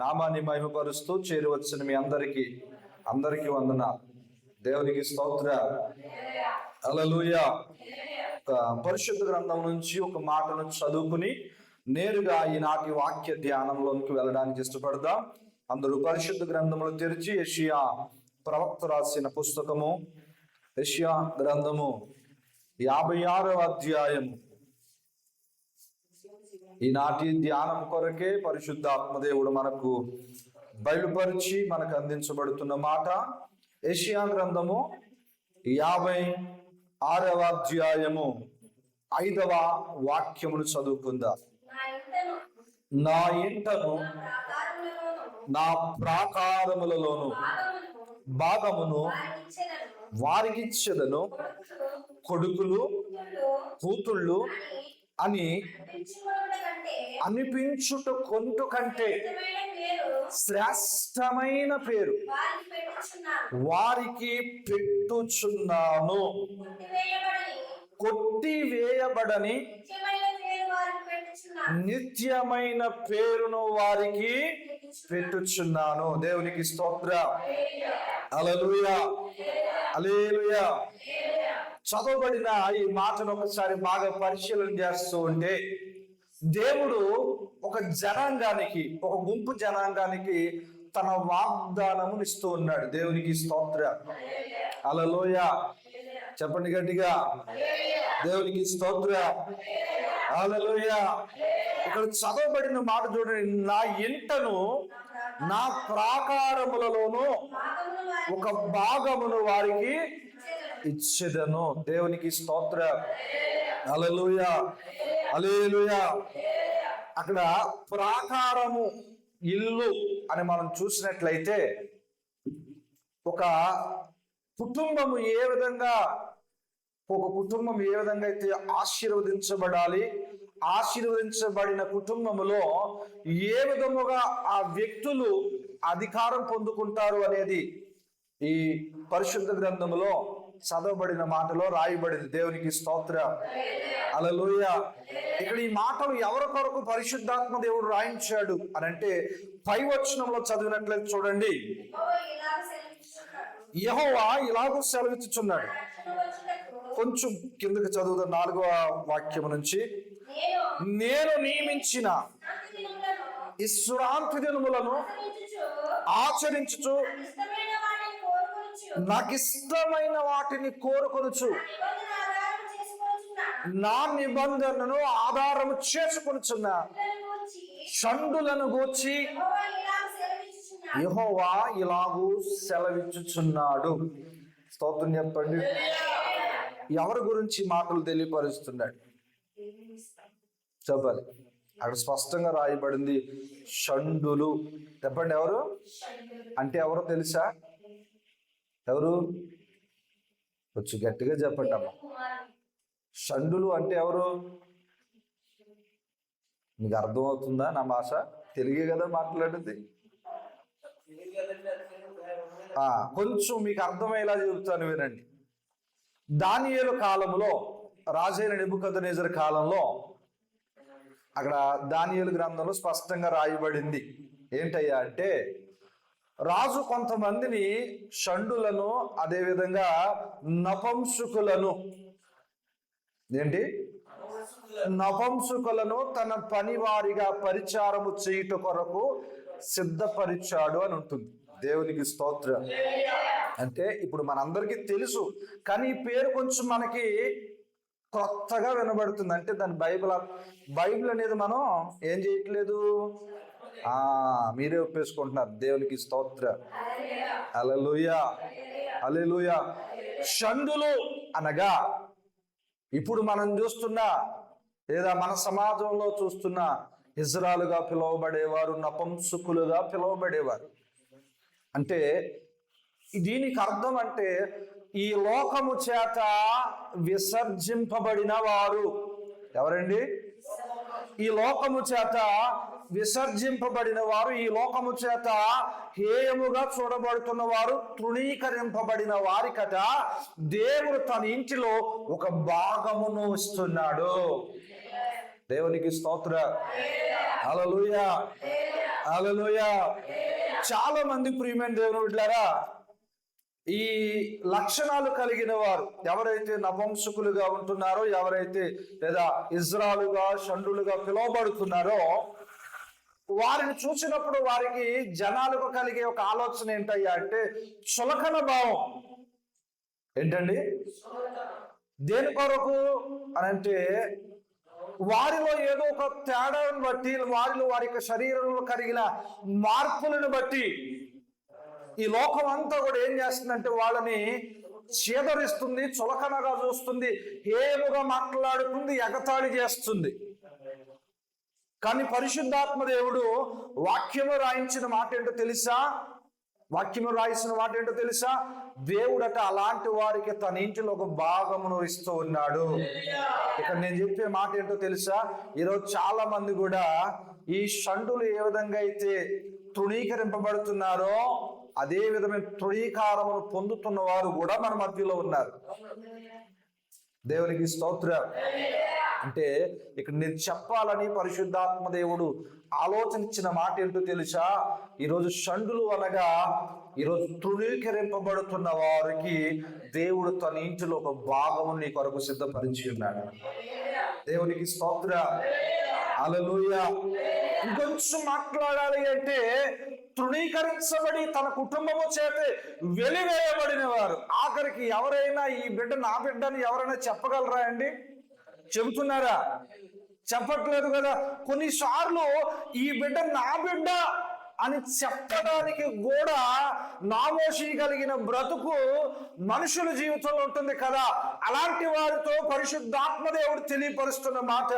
నామాన్ని మహిమపరుస్తూ చేరువచ్చిన మీ అందరికీ వందనాలు. దేవునికి స్తోత్ర. హల్లెలూయా. పరిశుద్ధ గ్రంథం నుంచి ఒక మాటను చదువుకుని నేరుగా ఈనాటి వాక్య ధ్యానంలోకి వెళ్ళడానికి ఇష్టపడదాం. అందరూ పరిశుద్ధ గ్రంథములు తెరిచి యెషయా ప్రవక్త రాసిన పుస్తకము యెషయా గ్రంథము 56వ అధ్యాయము. ఈనాటి ధ్యానం కొరకే పరిశుద్ధాత్మదేవుడు మనకు బయలుపరిచి మనకు అందించబడుతున్న మాట యెషయా గ్రంథము 56వ అధ్యాయము 5వ వాక్యమును చదువుకుందాం. నా ఇంటను నా ప్రాకారములలోను భాగమును వారికిచ్చెదను, కొడుకులు కూతుళ్ళు అని అనిపించుట కొంటు కంటే శ్రేష్టమైన పేరు వారికి పెట్టుచున్నాను. కొట్టివేయబడని నిత్యమైన పేరును వారికి పెట్టుచున్నాను. దేవునికి స్తోత్ర. హల్లెలూయా, హల్లెలూయా. చదవబడిన ఈ మాటను ఒకసారి బాగా పరిశీలన చేస్తూ ఉంటే దేవుడు ఒక జనాంగానికి, ఒక గుంపు జనాంగానికి తన వాగ్దానము ఇస్తూ ఉన్నాడు. దేవునికి స్తోత్ర. హల్లెలూయా. చెప్పండి గట్టిగా, దేవునికి స్తోత్ర. హల్లెలూయా. ఇక్కడ చదవబడిన మాట చూడండి. నా ఇంటను నా ప్రాకారములలోను ఒక భాగమును వారికి ఇచ్చెదను. దేవునికి స్తోత్ర. హల్లెలూయా, హల్లెలూయా. అక్కడ ప్రాకారము, ఇల్లు అని మనం చూసినట్లయితే ఒక కుటుంబము ఏ విధంగా అయితే ఆశీర్వదించబడాలి, ఆశీర్వదించబడిన కుటుంబములో ఏ విధముగా ఆ వ్యక్తులు అధికారం పొందుకుంటారు అనేది ఈ పరిశుద్ధ గ్రంథములో చదవబడిన మాటలో రాయబడింది. దేవునికి స్తోత్ర. హల్లెలూయా. ఇక్కడ ఈ మాటలు ఎవరి కొరకు పరిశుద్ధాత్మ దేవుడు రాయించాడు అని అంటే 5వ వచనంలో చదివినట్లయితే చూడండి. యెహోవా ఇలాగూ సెలవిచ్చుచున్నాడు. కొంచెం కిందకి చదువుతా 4వ వాక్యము నుంచి. నేను నియమించిన విశ్రాంతి దినములను ఆచరించుచు నాకు ఇష్టమైన వాటిని కోరుకొనుచు నా నిబంధనను ఆధారము చేసుకొనుచున్న షండులను గూర్చి యెహోవా ఇలాగూ సెలవిచ్చుచున్నాడు. స్తోత్రం చెప్పండి. ఎవరి గురించి మాటలు తెలియపరుస్తున్నాడు చెప్పాలి. అక్కడ స్పష్టంగా రాయబడింది షండులు. చెప్పండి, ఎవరు అంటే ఎవరో తెలుసా? ఎవరు? వచ్చి గట్టిగా చెప్పండి అమ్మ. షండులు అంటే ఎవరు? మీకు అర్థమవుతుందా నా భాష? తెలుగే కదా మాట్లాడేది. కొంచెం మీకు అర్థమయ్యేలా చెబుతాను, వినండి. దానియేలు కాలంలో, రాజైన నెబుకద్నెజరు కాలంలో అక్కడ దానియేలు గ్రంథంలో స్పష్టంగా రాయబడింది. ఏంటయ్యా అంటే, రాజు కొంతమందిని షండులను, అదేవిధంగా నపుంసకులను, నపుంసకులను తన పనివారిగా పరిచారము చేయుట కొరకు సిద్ధపరిచాడు అని ఉంటుంది. దేవునికి స్తోత్రం. అంటే ఇప్పుడు మనందరికీ తెలుసు, కానీ ఈ పేరు కొంచెం మనకి కొత్తగా వినబడుతుంది. అంటే దాని బైబిల్ అనేది మనం ఏం చేయట్లేదు, మీరే ఒప్పేసుకుంటున్నారు. దేవునికి స్తోత్ర. హల్లెలూయా, హల్లెలూయా. షండులు అనగా ఇప్పుడు మనం చూస్తున్న, లేదా మన సమాజంలో చూస్తున్న ఇజ్రాయెలుగా పిలువబడేవారు, నపుంసకులుగా పిలువబడేవారు. అంటే దీనికి అర్థం అంటే ఈ లోకము చేత విసర్జింపబడిన వారు. ఎవరండి? ఈ లోకము చేత విసర్జింపబడిన వారు, ఈ లోకము చేత హేయముగా చూడబడుతున్న వారు, తృణీకరింపబడిన వారికట దేవుడు తన ఇంటిలో ఒక భాగమును ఇస్తున్నాడు. దేవునికి స్తోత్ర. హల్లెలూయా, హల్లెలూయా. చాలా మంది ప్రియమైన దేవుని బిడ్డలారా, ఈ లక్షణాలు కలిగిన వారు ఎవరైతే నపుంసకులుగా ఉంటున్నారో, ఎవరైతే లేదా ఇజ్రాలుగా షండులుగా పిలువబడుతున్నారో, వారిని చూసినప్పుడు వారికి జనాలకు కలిగే ఒక ఆలోచన ఏంటయ్యా అంటే చులకన భావం. ఏంటండి? దేని కొరకు అని అంటే వారిలో ఏదో ఒక తేడాను బట్టి, వారిలో వారి యొక్క శరీరంలో కలిగిన మార్పులను బట్టి ఈ లోకం అంతా కూడా ఏం చేస్తుందంటే వాళ్ళని చీదరిస్తుంది, చులకనగా చూస్తుంది, ఏముగా మాట్లాడుతుంది, ఎగతాళి చేస్తుంది. కానీ పరిశుద్ధాత్మ దేవుడు వాక్యము రాయించిన మాట ఏంటో తెలుసా? వాక్యము రాయించిన మాట ఏంటో తెలుసా? దేవుడట అలాంటి వారికి తన ఇంటిలో ఒక భాగమును ఇస్తూ ఉన్నాడు. ఇక్కడ నేను చెప్పే మాట ఏంటో తెలుసా? ఈరోజు చాలా మంది కూడా ఈ షండులు ఏ విధంగా అయితే తృణీకరింపబడుతున్నారో అదే విధమైన తృణీకారమును పొందుతున్న వారు కూడా మన మధ్యలో ఉన్నారు. దేవునికి స్తోత్రం. అంటే ఇక్కడ నేను చెప్పాలని పరిశుద్ధాత్మ దేవుడు ఆలోచించిన మాట ఏంటో తెలుసా? ఈరోజు షండులు అనగా ఈరోజు తృణీకరింపబడుతున్న వారికి దేవుడు తన ఇంటిలో ఒక భాగము నీ కొరకు సిద్ధపరిచి ఉన్నాడు. దేవునికి స్తోత్రం. హల్లెలూయా. ఇంకొంచెం మాట్లాడాలి అంటే తృణీకరించబడి తన కుటుంబము చేత వెలివేయబడిన వారు, ఆఖరికి ఎవరైనా ఈ బిడ్డ నా బిడ్డని ఎవరైనా చెప్పగలరా అండి? చెబుతున్నారా? చెప్పట్లేదు కదా. కొన్నిసార్లు ఈ బిడ్డ నా బిడ్డ అని చెప్పడానికి కూడా నామోషి కలిగిన బ్రతుకు మనుషుల జీవితంలో ఉంటుంది కదా. అలాంటి వారితో పరిశుద్ధాత్మ దేవుడు తెలియపరుస్తున్న మాట,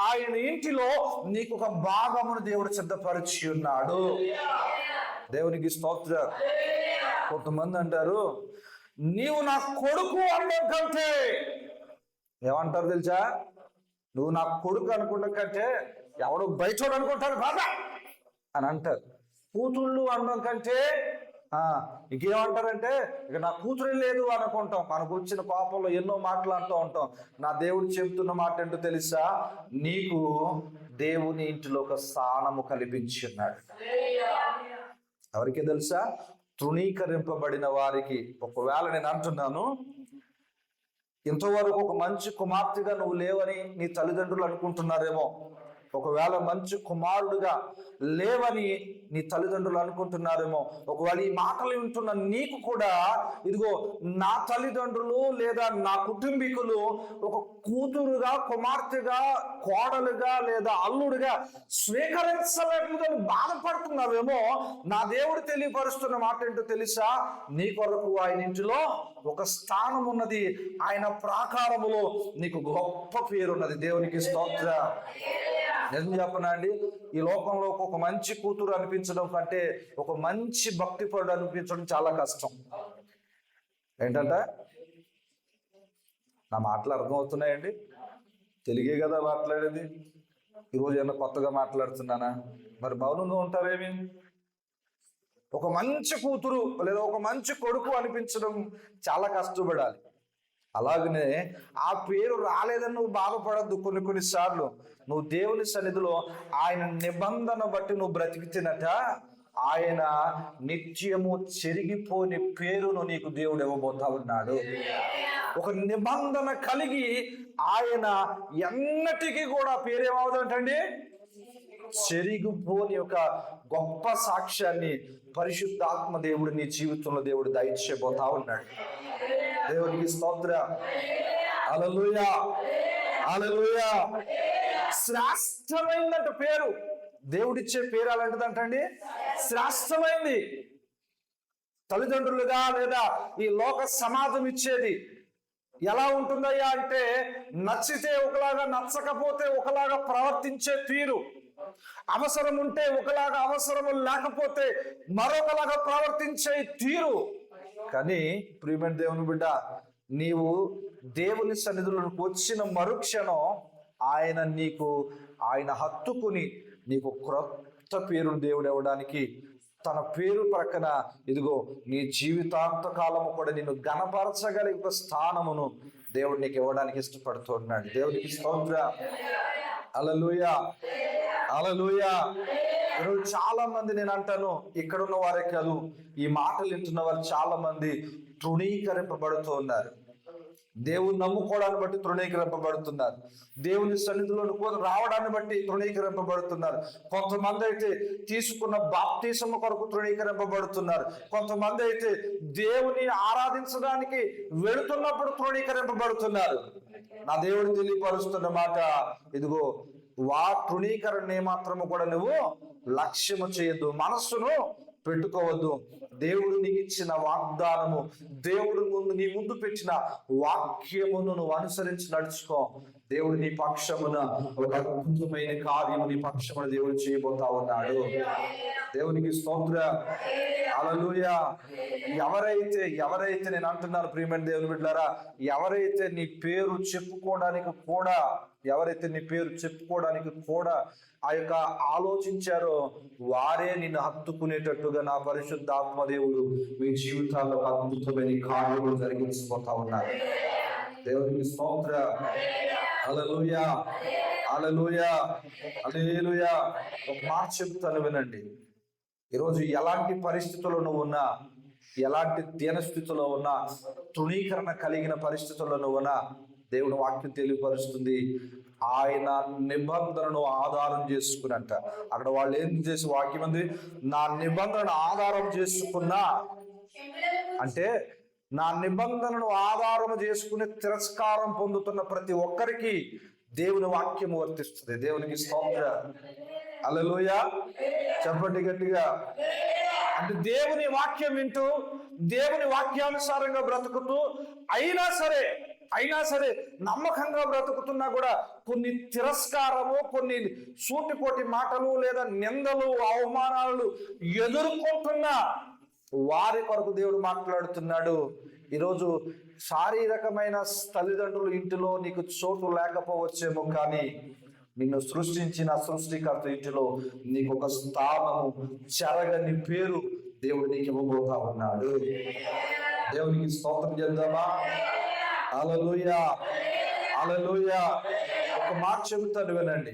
ఆయన ఇంటిలో నీకు ఒక భాగమును దేవుడు సిద్ధపరిచి ఉన్నాడు. దేవునికి స్తోత్రం. కొంతమంది అంటారు, నీవు నా కొడుకు అనడం కంటే, ఏమంటారు తెలుసా? నువ్వు నా కొడుకు అనుకుంటా కంటే ఎవడు బయటోడు అనుకుంటాడు బాబా అని అంటారు. కూతుళ్ళు అనడం కంటే ఇంకేమంటారంటే ఇక నా కూతురే లేదు అనుకుంటాం. మనకు వచ్చిన కోపంలో ఎన్నో మాటలు అంటూ ఉంటాం. నా దేవుడు చెబుతున్న మాట ఏంటో తెలుసా? నీకు దేవుని ఇంటిలో ఒక స్థానము కల్పించున్నాడు. ఎవరికి తెలుసా? తృణీకరింపబడిన వారికి. ఒకవేళ నేను అంటున్నాను, ఇంతవరకు ఒక మంచి కుమార్తెగా నువ్వు లేవని నీ తల్లిదండ్రులు అనుకుంటున్నారేమో, ఒకవేళ మంచి కుమారుడుగా లేవని నీ తల్లిదండ్రులు అనుకుంటున్నారేమో, ఒకవేళ ఈ మాటలు వింటున్న నీకు కూడా ఇదిగో నా తల్లిదండ్రులు లేదా నా కుటుంబీకులు ఒక కూతురుగా, కుమార్తెగా, కోడలుగా లేదా అల్లుడుగా స్వీకరించలేదని బాధపడుతున్నావేమో. నా దేవుడు తెలియపరుస్తున్న మాట ఏంటో తెలుసా? నీ కొరకు ఆయన ఇంటిలో ఒక స్థానం ఉన్నది, ఆయన ప్రాకారములో నీకు గొప్ప పేరున్నది. దేవునికి స్తోత్రం. నిజం చెప్పనా అండి, ఈ లోకంలో ఒక మంచి కూతురు అనిపించడం కంటే ఒక మంచి భక్తిపరుడు అనిపించడం చాలా కష్టం. ఏంటంటే నా మాటలు అర్థమవుతున్నాయండి? తెలుగే కదా మాట్లాడేది. ఈరోజు ఏమన్నా కొత్తగా మాట్లాడుతున్నానా? మరి మౌనంగా ఉంటారేమి? ఒక మంచి కూతురు లేదా ఒక మంచి కొడుకు అనిపించడం చాలా కష్టపడాలి. అలాగనే ఆ పేరు రాలేదని నువ్వు బాధపడద్దు. కొన్నిసార్లు నువ్వు దేవుని సన్నిధిలో ఆయన నిబంధన బట్టి నువ్వు బ్రతికితేనట ఆయన నిత్యము చెరిగిపోని పేరును నీకు దేవుడు ఇవ్వబోతా ఉన్నాడు. ఒక నిబంధన కలిగి ఆయన ఎన్నటికీ కూడా పేరేమవుతుంటండి? చెరిగిపోని ఒక గొప్ప సాక్ష్యాన్ని పరిశుద్ధాత్మ దేవుడు నీ జీవితంలో దేవుడు దయచేయబోతా ఉన్నాడు. దేవునికి స్తోత్రం. హల్లెలూయా. హల్లెలూయా. శ్రేష్టమైందంట పేరు. దేవుడిచ్చే పేరు అలాంటిదంటండి, శ్రేష్టమైంది. తల్లిదండ్రులుగా లేదా ఈ లోక సమాజం ఇచ్చేది ఎలా ఉంటుందయ్యా అంటే నచ్చితే ఒకలాగా, నచ్చకపోతే ఒకలాగా ప్రవర్తించే తీరు, అవసరం ఉంటే ఒకలాగా, అవసరము లేకపోతే మరొకలాగా ప్రవర్తించే తీరు. కానీ ప్రియమైన దేవుని బిడ్డ, నీవు దేవుని సన్నిధిలోకి వచ్చిన మరుక్షణం ఆయన హత్తుకుని నీకు క్రొత్త పేరును దేవుడు ఇవ్వడానికి, తన పేరు ప్రక్కన ఇదిగో నీ జీవితాంత కాలము కూడా నిన్ను ఘనపరచగలిగే స్థానమును దేవుడు నీకు ఇవ్వడానికి ఇష్టపడుతున్నాడు. దేవునికి స్తోత్రం. హల్లెలూయా. హల్లెలూయా. ఈరోజు చాలా మంది, నేను అంటాను, ఇక్కడ ఉన్న వారే కాదు, ఈ మాటలు వింటున్న వారు చాలా మంది తృణీకరింపబడుతూ ఉన్నారు. దేవుని నమ్ముకోవడాన్ని బట్టి తృణీకరింపబడుతున్నారు. దేవుని సన్నిధిలో రావడాన్ని బట్టి తృణీకరింపబడుతున్నారు. కొంతమంది అయితే తీసుకున్న బాప్తీసము కొరకు తృణీకరింపబడుతున్నారు. కొంతమంది అయితే దేవుని ఆరాధించడానికి వెళుతున్నప్పుడు తృణీకరింపబడుతున్నారు. నా దేవుడు తెలియపరుస్తున్న మాట, ఇదిగో తృణీకరణ ఏమాత్రము కూడా నువ్వు లక్ష్యము చేయొద్దు, మనస్సును పెట్టుకోవద్దు. దేవుడు నీకు ఇచ్చిన వాగ్దానము, దేవుడు నీ ముందు పెట్టిన వాక్యమును నువ్వు అనుసరించి నడుచుకో. దేవుడు నీ పక్షమున ఒక అద్భుతమైన కార్యము నీ పక్షమున దేవుడు చేయబోతా ఉన్నాడు. దేవునికి స్తోత్రం. హల్లెలూయా. ఎవరైతే నేను అంటున్నాను ప్రియమైన దేవుని బిడ్డలారా, ఎవరైతే నీ పేరు చెప్పుకోవడానికి కూడా ఆ యొక్క ఆలోచించారో వారే నిన్ను హత్తుకునేటట్టుగా నా పరిశుద్ధాత్మ దేవుడు మీ జీవితాల్లో అద్భుతమైన కార్యములు జరిగించిపోతా ఉన్నారు. దేవునికి స్తోత్రం. హల్లెలూయా, హల్లెలూయా, హల్లెలూయా. ఒక మాట చెప్తాను వినండి. ఈరోజు ఎలాంటి పరిస్థితుల్లో నువ్వు ఉన్నా, ఎలాంటి దీనస్థితిలో ఉన్నా, తృణీకరణ కలిగిన పరిస్థితుల్లో నువ్వు ఉన్నా, దేవుని వాక్యం తెలియపరుస్తుంది, ఆయన నిబంధనను ఆధారం చేసుకునంట. అక్కడ వాళ్ళు ఏం చేసి వాక్యం ఉంది, నా నిబంధనను ఆధారం చేసుకున్నా అంటే, నా నిబంధనను ఆధారం చేసుకుని తిరస్కారం పొందుతున్న ప్రతి ఒక్కరికి దేవుని వాక్యం వర్తిస్తుంది. దేవునికి స్తోత్రం. హల్లెలూయా. చెప్పండి గట్టిగా. అంటే దేవుని వాక్యం వింటూ, దేవుని వాక్యానుసారంగా బ్రతుకుతూ, అయినా సరే నమ్మకంగా బ్రతుకుతున్నా కూడా కొన్ని తిరస్కారము, కొన్ని సూటిపోటి మాటలు లేదా నిందలు, అవమానాలు ఎదుర్కొంటున్నా వారి కొరకు దేవుడు మాట్లాడుతున్నాడు. ఈరోజు శారీరకమైన తల్లిదండ్రులు ఇంటిలో నీకు చోటు లేకపోవచ్చేమో, కానీ నిన్ను సృష్టించిన సృష్టికర్త ఇంటిలో నీకు ఒక స్థానము, చెరగని పేరు దేవుడు నీకు ఇవ్వబోతా ఉన్నాడు. దేవునికి స్తోత్రం చేద్దామా? హల్లెలూయా, హల్లెలూయా. ఒక మాట చెబుతాను వినండి.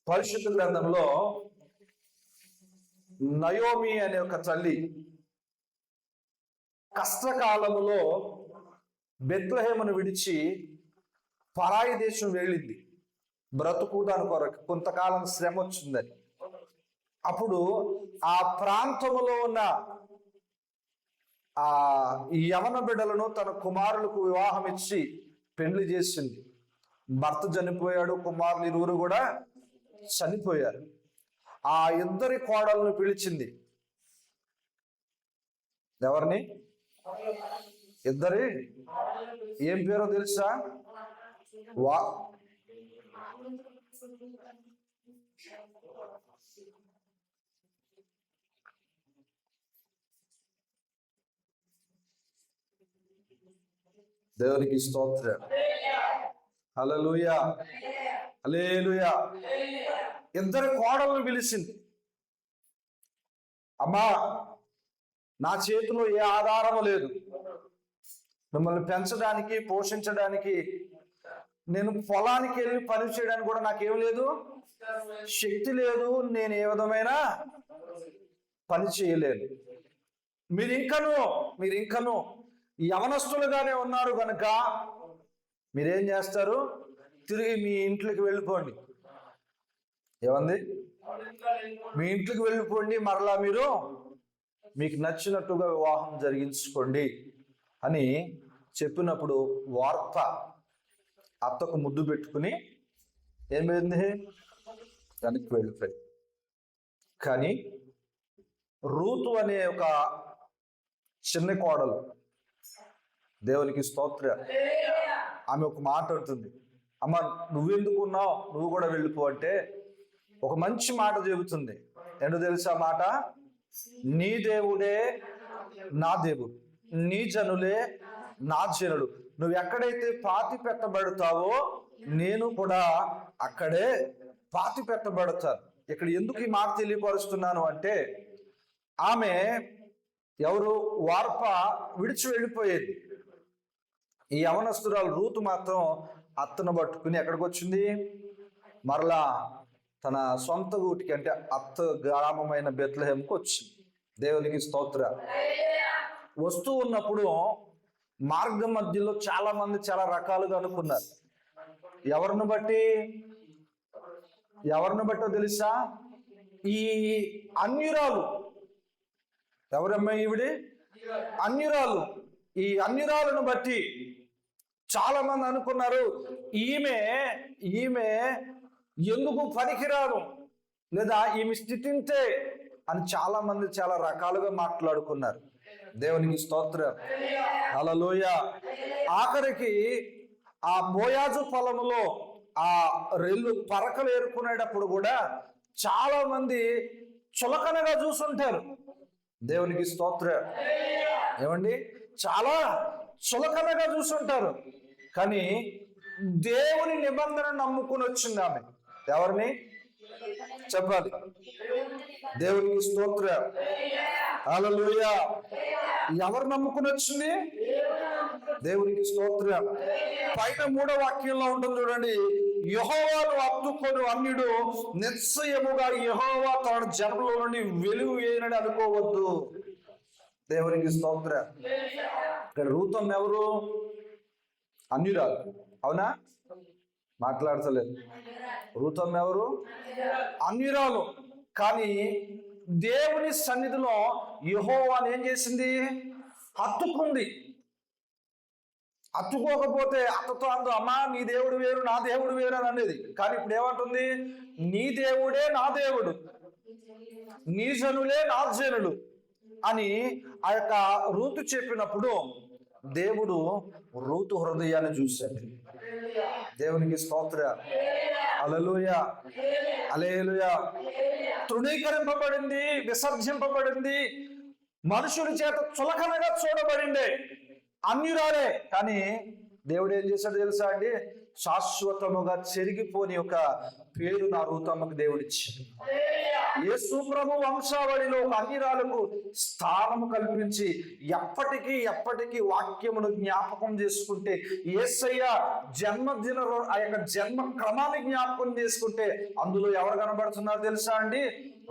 పరిశుద్ధ గ్రంథంలో నయోమి అనే ఒక తల్లి కష్టకాలములో బెత్లెహేమును విడిచి పరాయి దేశం వెళ్ళింది. బ్రతుకుదాని కొరకు కొంతకాలం శ్రమ వచ్చిందని. అప్పుడు ఆ ప్రాంతములో ఉన్న ఈ యవన బిడ్డలను తన కుమారులకు వివాహం ఇచ్చి పెళ్లి చేసింది. భర్త చనిపోయాడు, కుమారులు ఇరువురు కూడా చనిపోయారు. ఆ ఇద్దరి కోడలను పిలిచింది. ఎవరిని? ఇద్దరి ఏం పేరో తెలుసా? దేవునికి స్తోత్రం. హల్లెలూయా, హల్లెలూయా. ఇద్దరు కోడలను పిలిచింది. అమ్మా, నా చేతిలో ఏ ఆధారము లేదు, మిమ్మల్ని పెంచడానికి, పోషించడానికి, నేను పొలానికి వెళ్ళి పని చేయడానికి కూడా నాకేం లేదు, శక్తి లేదు, నేను ఏ విధమైన పని చేయలేను. మీరు ఇంకను యవనస్తులుగానే ఉన్నారు కనుక మీరేం చేస్తారు? తిరిగి మీ ఇంట్లోకి వెళ్ళిపోండి. ఏమంది? మీ ఇంట్లోకి వెళ్ళిపోండి, మరలా మీరు మీకు నచ్చినట్టుగా వివాహం జరిగించుకోండి అని చెప్పినప్పుడు వార్త అత్తకు ముద్దు పెట్టుకుని ఏమైంది? దానికి వెళ్ళిపోయి. కానీ రూతు అనే ఒక చిన్న కోడలు, దేవునికి స్తోత్రం, ఆమె ఒక మాట అంటుంది. అమ్మ, నువ్వెందుకున్నావు, నువ్వు కూడా వెళ్ళిపో అంటే ఒక మంచి మాట చెబుతుంది. ఏంటో తెలుసా మాట? నీ దేవుడే నా దేవుడు, నీ జనులే నా జనుడు. నువ్వు ఎక్కడైతే పాతి పెట్టబడతావో నేను కూడా అక్కడే పాతి పెట్టబడతాను. ఇక్కడ ఎందుకు ఈ మాట తెలియపరుస్తున్నాను అంటే, ఆమె ఎవరు? వార్ప విడిచి వెళ్ళిపోయేది. ఈ యవనస్తురాలు రూతు మాత్రం అత్తను పట్టుకుని ఎక్కడికి వచ్చింది? మరలా తన సొంత ఊటికి అంటే అత్త గ్రామమైన బెత్లెహేంకు వచ్చింది. దేవునికి స్తోత్ర. వస్తూ ఉన్నప్పుడు మార్గం మధ్యలో చాలా మంది చాలా రకాలుగా అనుకున్నారు. ఎవరిని బట్టో తెలుసా? ఈ అన్యురాలు, ఎవరమ్మా ఈవిడి? అన్యురాలు. ఈ అన్యురాలను బట్టి చాలా మంది అనుకున్నారు, ఈమె ఎందుకు పనికిరాను, లేదా ఈమె స్థితింతే అని చాలా మంది చాలా రకాలుగా మాట్లాడుకున్నారు. దేవునికి స్తోత్రం. హల్లెలూయా. ఆఖరికి ఆ బోయాజు పొలంలో ఆ రెల్లు పరకలు ఏరుకునేటప్పుడు కూడా చాలా మంది చులకనగా చూసుంటారు. దేవునికి స్తోత్రం. ఏమండి, చాలా చులకనగా చూసుంటారు. కానీ దేవుని నిబంధన నమ్ముకుని వచ్చింది ఆమె. ఎవరిని చెప్పాలి? దేవునికి స్తోత్రం. హల్లెలూయా. ఎవరు నమ్ముకుని వచ్చింది? దేవునికి స్తోత్రం. పైన 3వ వాక్యంలో ఉంటుంది చూడండి, యెహోవాను హత్తుకొని అన్యుడు నిశ్చయముగా యెహోవా తన జనుల నుండి వెలుగు వేయనని అనుకోవద్దు. దేవునికి స్తోత్రం. ఇక్కడ రూతమ్మ ఎవరు? అన్యురాలు. అవునా? మాట్లాడతలేదు. రూతమ్మ ఎవరు? అన్యురాలు. కానీ దేవుని సన్నిధిలో యెహోవాను ఏం చేసింది? హత్తుకుంది. హత్తుకోకపోతే అత్తతో అందు, అమ్మా నీ దేవుడు వేరు నా దేవుడు వేరు అని అనేది. కానీ ఇప్పుడు ఏమంటుంది? నీ దేవుడే నా దేవుడు, నీ జనులే నా జనులు అని ఆ యొక్క రూతు చెప్పినప్పుడు దేవుడు రూతు హృదయాన్ని చూశాడు. దేవునికి స్తోత్రం. హల్లెలూయా. హల్లెలూయా. తృణీకరింపబడింది, విసర్జింపబడింది, మనుషుల చేత చులకనగా చూడబడింది, అన్యురాలే. కానీ దేవుడు ఏం చేశాడు తెలుసా అండి? శాశ్వతముగా చెరిగిపోని ఒక పేరు నా రూతమ్మకు దేవుడిచ్చాడు. యేసు ప్రభు వంశావళిలో ఒక అన్యురాలకు స్థానము కల్పించి ఎప్పటికీ వాక్యమును జ్ఞాపకం చేసుకుంటే, యేసయ్య జన్మదిన ఆ యొక్క జన్మ క్రమాన్ని జ్ఞాపకం చేసుకుంటే అందులో ఎవరు కనబడుతున్నారు తెలుసా అండి?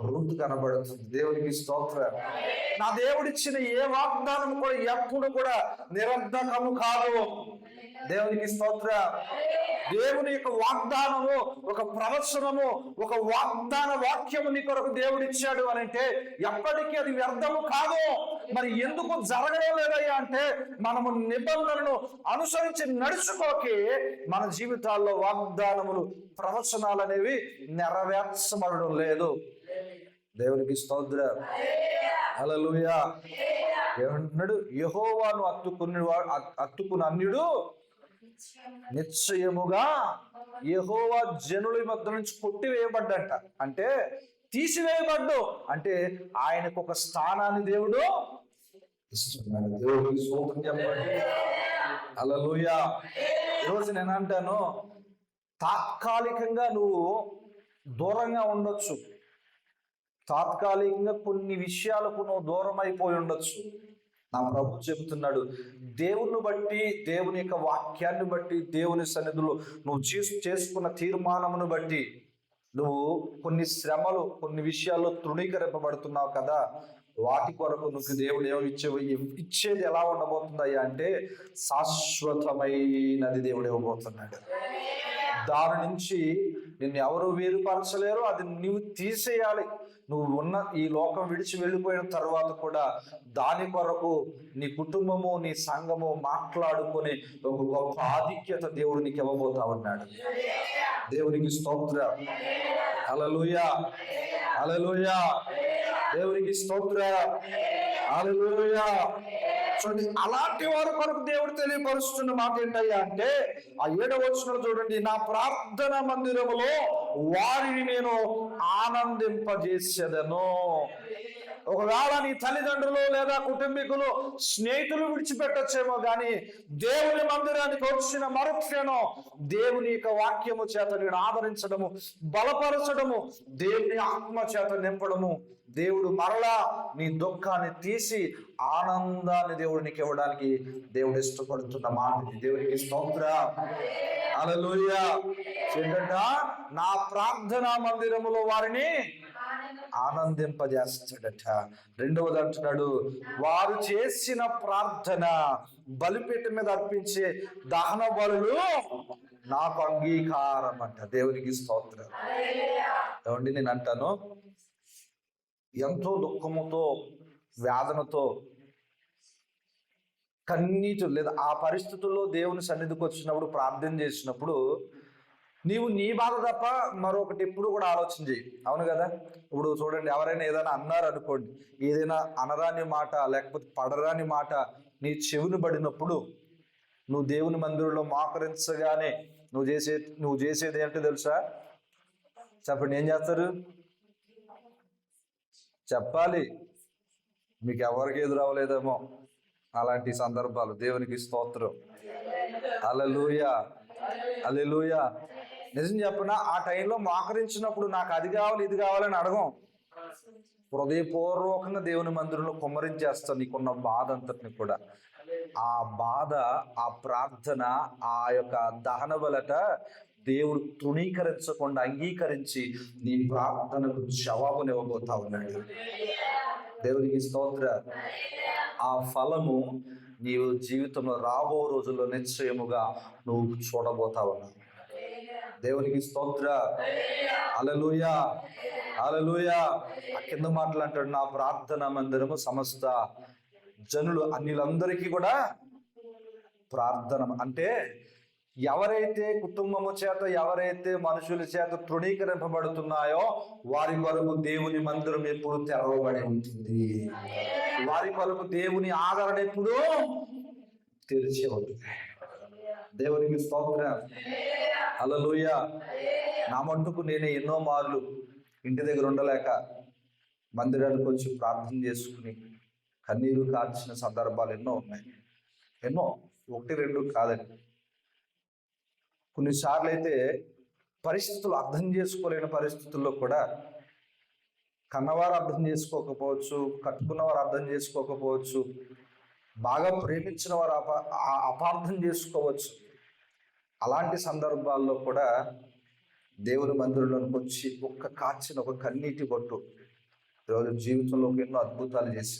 రూతు కనబడుతుంది. దేవునికి స్తోత్రం. నా దేవుడిచ్చిన ఏ వాగ్దానం కూడా ఎప్పుడు కూడా నిరర్ధకము కాదు. దేవునికి స్తోత్రం. దేవుని యొక్క వాగ్దానము, ఒక ప్రవచనము, ఒక వాగ్దాన వాక్యము నీ కొరకు దేవుడిచ్చాడు అని అంటే ఎప్పటికీ అది వ్యర్థము కాదు. మరి ఎందుకు జరగడం లేదయ్యా అంటే మనము నిబంధనను అనుసరించి నడుచుకోకే మన జీవితాల్లో వాగ్దానములు, ప్రవచనాలు అనేవి నెరవేర్చబడడం లేదు. దేవునికి స్తోత్రం. హల్లెలూయా. ఏమంటున్నాడు? యెహోవాను హత్తుకుని అన్యుడు నిశ్చయముగా యెహోవా జనుల మధ్య నుంచి కొట్టివేయబడ్డంట. అంటే తీసివేయబడ్డు అంటే ఆయనకు ఒక స్థానాన్ని దేవుడు ఇస్తున్నాడు. దేవుడికి స్తోత్రం చెప్పండి. హల్లెలూయా. ఈరోజు నేను అంటాను, తాత్కాలికంగా నువ్వు దూరంగా ఉండొచ్చు, తాత్కాలికంగా కొన్ని విషయాలకు నువ్వు దూరం అయిపోయి ఉండొచ్చు. నా ప్రభు చెబుతున్నాడు, దేవుని బట్టి, దేవుని యొక్క వాక్యాన్ని బట్టి, దేవుని సన్నిధిలో నువ్వు చేసుకున్న తీర్మానమును బట్టి నువ్వు కొన్ని శ్రమలు, కొన్ని విషయాల్లో తృణీకరింపబడుతున్నావు కదా, వాటి కొరకు నువ్వు దేవుడు ఇచ్చేది ఎలా ఉండబోతుందయ్యా అంటే శాశ్వతమైనది దేవుడు ఇవ్వబోతున్నాడు. దాని నుంచి నిన్ను ఎవరు వేరుపరచలేరు. అది నువ్వు తీసేయాలి. నువ్వు ఉన్న ఈ లోకం విడిచి వెళ్ళిపోయిన తర్వాత కూడా దాని కొరకు నీ కుటుంబము, నీ సంఘము మాట్లాడుకొని ఒక గొప్ప ఆధిక్యత దేవుడు నీకు ఇవ్వబోతా ఉన్నాడు. దేవునికి స్తోత్రం. హల్లెలూయా. హల్లెలూయా. దేవునికి స్తోత్రం. హల్లెలూయా. చూడండి, అలాంటి వారి కొరకు దేవుడు తెలియపరుస్తున్న మాట ఏంటయ్యా అంటే ఆ 7వ వచనం చూడండి, నా ప్రార్థన మందిరములో వారిని నేను ఆనందింపజేసేదను. ఒకవేళ నీ తల్లిదండ్రులు లేదా కుటుంబీకులు, స్నేహితులు విడిచిపెట్టొచ్చేమో కానీ దేవుని మందిరానికి వచ్చిన మరుక్షణం దేవుని యొక్క వాక్యము చేత నేను ఆదరించడము, బలపరచడము, దేవుని ఆత్మ చేత నింపడము, దేవుడు మరలా నీ దుఃఖాన్ని తీసి ఆనందాన్ని దేవుడు నీకు ఇవ్వడానికి దేవుడు ఇష్టపడుతున్న మాట. దేవునికి స్తోత్రం. హల్లెలూయా. ఏంటంట? నా ప్రార్థనా మందిరములో వారిని ఆనందింపజేస్తాడట. రెండవది అంటున్నాడు, వారు చేసిన ప్రార్థన బలిపీఠం మీద అర్పించే దహన బలులు నాకు అంగీకారం అంట. దేవునికి స్తోత్రం. ఏమండి, నేను అంటాను, ఎంతో దుఃఖముతో వేదనతో కన్నీటి లేదా ఆ పరిస్థితుల్లో దేవుని సన్నిధికి వచ్చినప్పుడు ప్రార్థన చేసినప్పుడు నీవు నీ బాధ తప్ప మరొకటి ఎప్పుడు కూడా ఆలోచన చేయి. అవును కదా? ఇప్పుడు చూడండి, ఎవరైనా ఏదైనా అన్నారు అనుకోండి, ఏదైనా అనరాని మాట లేకపోతే పడరాని మాట నీ చెవిని పడినప్పుడు నువ్వు దేవుని మందిరంలో మోకరించగానే నువ్వు చేసేది ఏంటో తెలుసా? చెప్పండి, ఏం చేస్తారు? చెప్పాలి. మీకు ఎవరికి ఎదురవ్వలేదేమో అలాంటి సందర్భాలు. దేవునికి స్తోత్రం. హల్లెలూయా, హల్లెలూయా. నిజం చెప్పనా, ఆ టైంలో మోకరించినప్పుడు నాకు అది కావాలి ఇది కావాలని అడగం. హృదయపూర్వకంగా దేవుని మందిరంలో కుమ్మరించేస్తాను నీకున్న బాధ అంతటిని కూడా. ఆ బాధ, ఆ ప్రార్థన, ఆ యొక్క దహన బలట దేవుడు తృణీకరించకుండా అంగీకరించి నీ ప్రార్థనకు జవాబునివ్వబోతా ఉన్నాడు. దేవునికి స్తోత్ర. ఆ ఫలము నీవు జీవితంలో రాబో రోజుల్లో నిశ్చయముగా నువ్వు చూడబోతా ఉన్నావు. దేవునికి స్తోత్ర. హల్లెలూయా, హల్లెలూయా. ఆ కింద మాటలు అంటాడు, నా ప్రార్థన మందిరము సమస్త జనులు అన్యులందరికీ కూడా ప్రార్థన. అంటే ఎవరైతే కుటుంబము చేత, ఎవరైతే మనుషుల చేత తృణీకరింపబడుతున్నాయో వారి కొరకు దేవుని మందిరం ఎప్పుడు తెరవబడి ఉంటుంది. వారి కొరకు దేవుని ఆదరణ ఎప్పుడు తెరిచి ఉంటుంది. దేవునికి స్తోత్రం. హల్లెలూయా. నా మట్టుకు నేను ఎన్నో మార్లు ఇంటి దగ్గర ఉండలేక మందిరానికి వచ్చి ప్రార్థన చేసుకుని కన్నీరు కార్చిన సందర్భాలు ఎన్నో ఉన్నాయి. ఎన్నో, ఒకటి రెండు కాదండి. కొన్నిసార్లు అయితే పరిస్థితులు అర్థం చేసుకోలేని పరిస్థితుల్లో కూడా కన్నవారు అర్థం చేసుకోకపోవచ్చు, కట్టుకున్నవారు అర్థం చేసుకోకపోవచ్చు, బాగా ప్రేమించిన వారు అపార్థం చేసుకోవచ్చు. అలాంటి సందర్భాల్లో కూడా దేవుని మందిరంలోకి వచ్చి ఒక్క కార్చిన ఒక కన్నీటి బొట్టు ఈరోజు జీవితంలో ఎన్నో అద్భుతాలు చేసి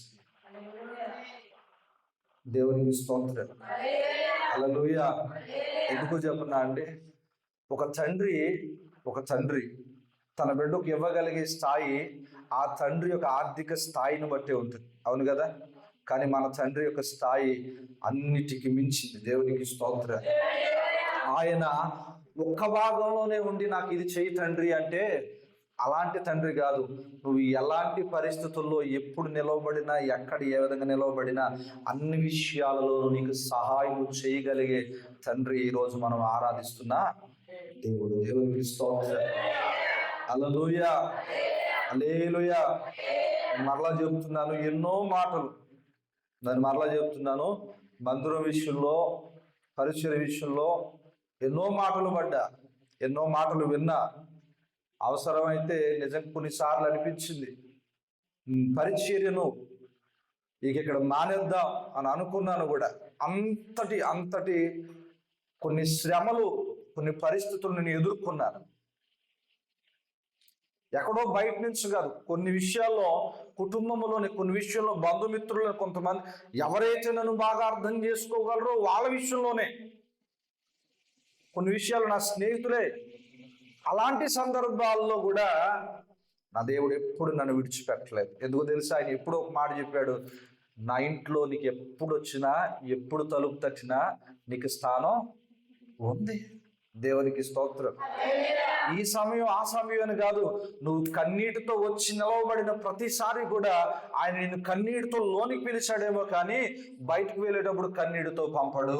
దేవునికి స్తోత్రం. హల్లెలూయా. ఎందుకు చెప్తున్నా అంటే, ఒక తండ్రి తన బిడ్డకు ఇవ్వగలిగే స్థాయి ఆ తండ్రి యొక్క ఆర్థిక స్థాయిని బట్టి ఉంటుంది. అవును కదా? కానీ మన తండ్రి యొక్క స్థాయి అన్నిటికీ మించింది. దేవునికి స్తోత్రం. ఆయన ఒక్క భాగంలోనే ఉండి నాకు ఇది చెయ్యి తండ్రి అంటే అలాంటి తండ్రి కాదు. నువ్వు ఎలాంటి పరిస్థితుల్లో ఎప్పుడు నిలవబడినా, ఎక్కడ ఏ విధంగా నిలవబడినా అన్ని విషయాలలో నీకు సహాయం చేయగలిగే తండ్రి ఈరోజు మనం ఆరాధిస్తున్నా దేవుడు. దేవునికి స్తోత్రం. హల్లెలూయా, హల్లెలూయా. మరలా చెప్తున్నాను, ఎన్నో మాటలు నేను మరలా చెప్తున్నాను, మందిరం విషయంలో, పరిచయ విషయంలో ఎన్నో మాటలు పడ్డా, ఎన్నో మాటలు విన్నా. అవసరమైతే నిజం కొన్నిసార్లు అనిపించింది పరిచర్యను ఇక ఇక్కడ మానేద్దాం అని అనుకున్నాను కూడా. అంతటి కొన్ని శ్రమలు, కొన్ని పరిస్థితులు నేను ఎదుర్కొన్నాను. ఎక్కడో బయట నుంచి కాదు, కొన్ని విషయాల్లో కుటుంబంలోని, కొన్ని విషయాల్లో బంధుమిత్రులు, కొంతమంది ఎవరైతే నన్ను బాగా అర్థం చేసుకోగలరో వాళ్ళ విషయంలోనే, కొన్ని విషయాలు నా స్నేహితులే. అలాంటి సందర్భాల్లో కూడా నా దేవుడు ఎప్పుడు నన్ను విడిచిపెట్టలేదు. ఎందుకు తెలుసా? ఆయన ఎప్పుడు ఒక మాట చెప్పాడు, నా ఇంట్లో నీకు ఎప్పుడు వచ్చినా, ఎప్పుడు తలుపు తట్టినా నీకు స్థానం ఉంది. దేవునికి స్తోత్రం. ఈ సమయం ఆ సమయం అని కాదు, నువ్వు కన్నీటితో వచ్చి నిలవబడిన ప్రతిసారి కూడా ఆయన నిన్ను కన్నీటితో లోనికి పిలిచాడేమో కానీ బయటకు వెళ్ళేటప్పుడు కన్నీటితో పంపడు.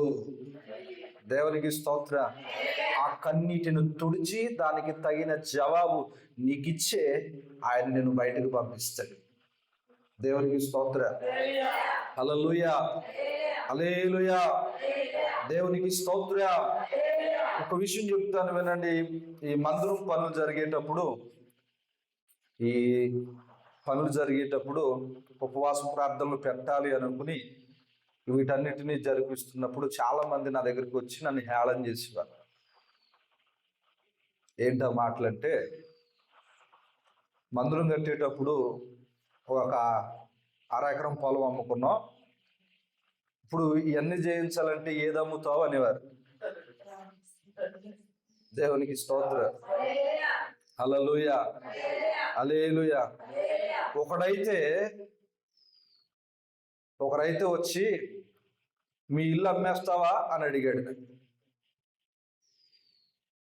దేవునికి స్తోత్ర. ఆ కన్నీటిని తుడిచి దానికి తగిన జవాబు నీకిచ్చే ఆయన నిన్ను బయటకు పంపిస్తాడు. దేవునికి స్తోత్ర. హల్లెలూయా, హల్లెలూయా. దేవునికి స్తోత్ర. ఒక విషయం చెప్తాను వినండి. ఈ మందిరం పనులు జరిగేటప్పుడు ఉపవాస ప్రార్థనలు పెట్టాలి అనుకుని వీటన్నిటినీ జరిపిస్తున్నప్పుడు చాలా మంది నా దగ్గరికి వచ్చి నన్ను హేళన చేసేవారు. ఏంటో మాటలంటే, మందిరం కట్టేటప్పుడు ఒక 1/2 ఎకరం పొలం అమ్ముకున్నాం, ఇప్పుడు ఇవన్నీ చేయించాలంటే ఏది అమ్ముతావు అనేవారు. దేవునికి స్తోత్రం. హల్లెలూయా, హల్లెలూయా. ఒకరైతే వచ్చి మీ ఇల్లు అమ్మేస్తావా అని అడిగాడు.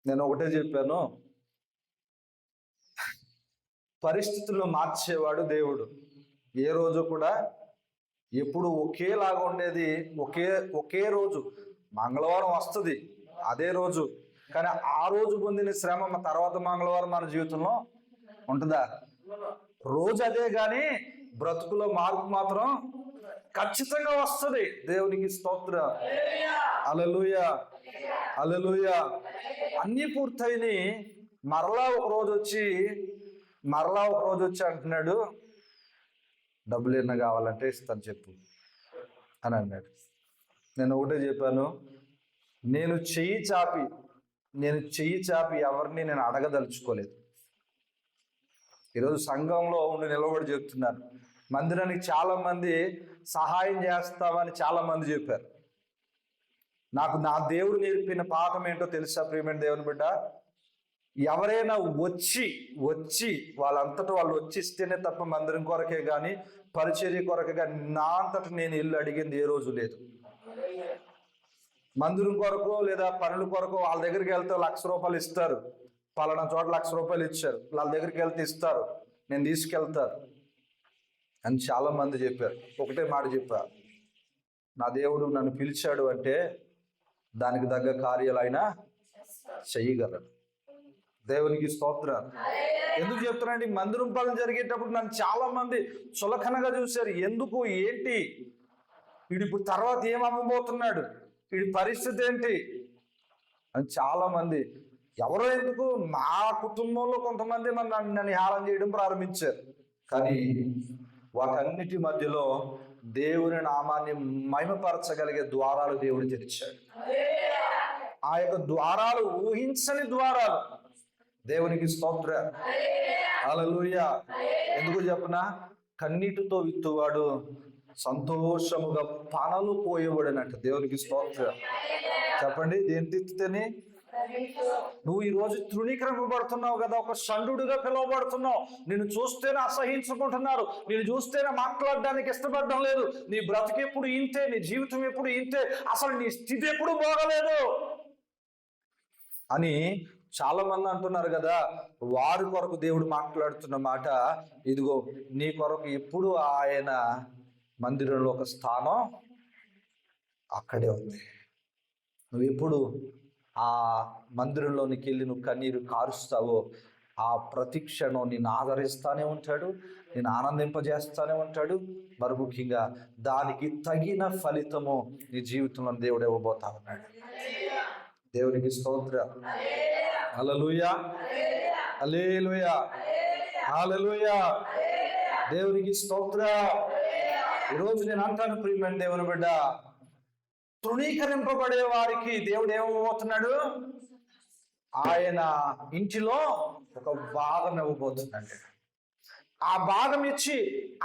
నేను ఒకటే చెప్పాను, పరిస్థితులను మార్చేవాడు దేవుడు. ఏ రోజు కూడా ఎప్పుడు ఒకేలాగా ఉండేది ఒకే రోజు. మంగళవారం వస్తుంది అదే రోజు, కానీ ఆ రోజు పొందిన శ్రమ తర్వాత మంగళవారం మన జీవితంలో ఉంటుందా? రోజు అదే, కానీ బ్రతుకులో మార్పు మాత్రం ఖచ్చితంగా వస్తుంది. దేవునికి స్తోత్రం. హల్లెలూయా, హల్లెలూయా. అన్నీ పూర్తయినాయి. మరలా ఒక రోజు వచ్చి అంటున్నాడు, డబ్బులు ఏమన్నా కావాలంటే ఇస్తాను చెప్పు అని అన్నాడు. నేను ఒకటే చెప్పాను, నేను చెయ్యి చాపి ఎవరిని నేను అడగదలుచుకోలేదు. ఈరోజు సంఘంలో ఉండి నిలబడి చెప్తున్నాను, మందిరానికి చాలా మంది సహాయం చేస్తామని చాలా మంది చెప్పారు. నాకు నా దేవుడు నేర్పిన పాఠం ఏంటో తెలుసా ప్రియమైన దేవుని బిడ్డ? ఎవరైనా వచ్చి వాళ్ళంతటా వాళ్ళు వచ్చి ఇస్తేనే తప్ప మందిరం కొరకే కానీ పరిచర్య కొరకే కానీ నా అంతటా నేను ఇల్లు అడిగింది ఏ రోజు లేదు. మందిరం కొరకు లేదా పనుల కొరకు వాళ్ళ దగ్గరికి వెళ్తే ₹1,00,000 ఇస్తారు, పలానా చోట ₹1,00,000 ఇచ్చారు, వాళ్ళ దగ్గరికి వెళ్తే ఇస్తారు, నేను తీసుకెళ్తాను అని చాలా మంది చెప్పారు. ఒకటే మాట చెప్పా, నా దేవుడు నన్ను పిలిచాడు అంటే దానికి తగ్గ కార్యాలు ఆయన చెయ్యగలడు. దేవునికి స్తోత్రం. ఎందుకు చెప్తున్నాండి? మందిరం పనులు జరిగేటప్పుడు నన్ను చాలా మంది చులకనగా చూశారు. ఎందుకు, ఏంటి వీడు ఇప్పుడు తర్వాత ఏం అమ్మబోతున్నాడు, వీడి పరిస్థితి ఏంటి అని చాలా మంది. ఎవరో ఎందుకు, మా కుటుంబంలో కొంతమంది నన్ను హేళన చేయడం ప్రారంభించారు. కానీ వాటన్నిటి మధ్యలో దేవుని నామాన్ని మహిమపరచగలిగే ద్వారాలు దేవుడు తెరిచాడు. ఆ యొక్క ద్వారాలు ఊహించని ద్వారాలు. దేవునికి స్తోత్రం. హల్లెలూయా. ఎందుకు చెప్పనా? కన్నీటితో విత్తువాడు సంతోషముగా పనలు పోయేవాడనట్టు. దేవునికి స్తోత్రం. చెప్పండి, దేని తిత్తితేనే నువ్వు ఈరోజు తృణీకరింపబడుతున్నావు కదా, ఒక షండుగా పిలువబడుతున్నావు. నిన్ను చూస్తేనే అసహించుకుంటున్నారు, నిన్ను చూస్తేనే మాట్లాడడానికి ఇష్టపడడం లేదు. నీ బ్రతికెప్పుడు ఇంతే, నీ జీవితం ఎప్పుడు ఇంతే, అసలు నీ స్థితి ఎప్పుడు బాగలేదు అని చాలా మంది అంటున్నారు కదా. వారి కొరకు దేవుడు మాట్లాడుతున్న మాట, ఇదిగో నీ కొరకు ఎప్పుడు ఆయన మందిరంలో ఒక స్థానం అక్కడే ఉంది. నువ్వు ఎప్పుడు ఆ మందిరంలోనికి వెళ్ళి నువ్వు కన్నీరు కారుస్తావో ఆ ప్రతి క్షణం నిన్ను ఆదరిస్తానే ఉంటాడు, నేను ఆనందింపజేస్తానే ఉంటాడు. మరి ముఖ్యంగా దానికి తగిన ఫలితము నీ జీవితంలో దేవుడు ఇవ్వబోతా ఉన్నాడు. దేవునికి స్తోత్రం. హల్లెలూయా, హల్లెలూయా, హల్లెలూయా. దేవునికి స్తోత్రం. ఈరోజు నేను అంటాను ప్రియమైన దేవుని బిడ్డ, తృణీకరింపబడే వారికి దేవుడు ఏమవుతున్నాడు? ఆయన ఇంటిలో ఒక భాగం ఇవ్వబోతున్నాడు. ఆ భాగం ఇచ్చి